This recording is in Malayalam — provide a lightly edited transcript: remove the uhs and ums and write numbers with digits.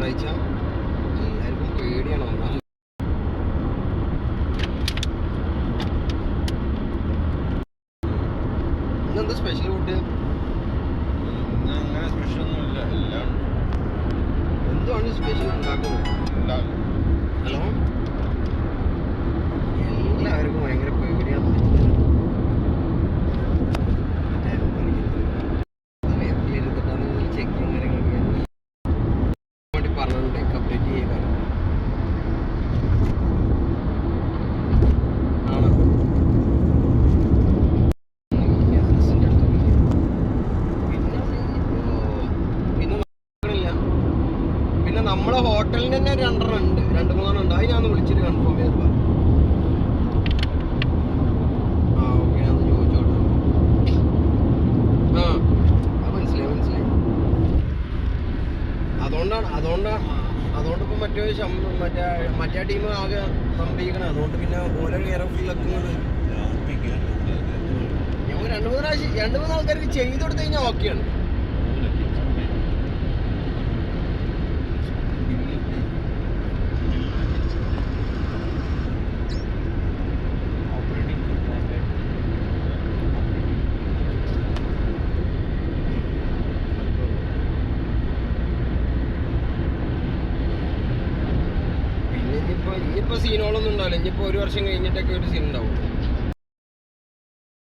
ഞായറാഴ്ച എല്ലാവർക്കും പേടിയാണ് വന്നാൽ. ഇന്നെന്താ സ്പെഷ്യൽ ഫുഡ്? അങ്ങനെ സ്പെഷ്യൽ ഒന്നുമില്ല, എല്ലാം എന്താണ് സ്പെഷ്യൽ ഉണ്ടാക്കുന്നത്? ഹലോ, എല്ലാവർക്കും ഭയങ്കര പേടിയാണ്. ചെക്കിങ് കാര്യങ്ങളൊക്കെ വേണ്ടി പറഞ്ഞിട്ടുണ്ട്, അപ്ഡേറ്റ് ചെയ്താണ്. ആണോ? പിന്നെ നമ്മളെ ഹോട്ടലിൽ തന്നെ 2 ഉണ്ട്, 2-3 ഉണ്ട്. അത് ഞാൻ വിളിച്ചിട്ട് കൺഫേം ചെയ്ത് പറഞ്ഞു. ആ ഓക്കെ, ഞാൻ ചോദിച്ചോട്ടെ. ആ മനസ്സിലായി. അതുകൊണ്ടിപ്പോൾ മറ്റേ ടീം ആകെ സംഭവിക്കണം. അതുകൊണ്ട് പിന്നെ ഓരോ കെയർ ഓഫിലെത്തുന്നത് ഞാൻ 2-3 ആൾക്കാർക്ക് ചെയ്ത് കൊടുത്തു കഴിഞ്ഞാൽ ഓക്കെയാണ്. ഇനിയിപ്പോൾ സീനുകളൊന്നും ഉണ്ടാവില്ല. ഇനിയിപ്പോൾ 1 വർഷം കഴിഞ്ഞിട്ടൊക്കെ ഒരു സീൻ ഉണ്ടാവും.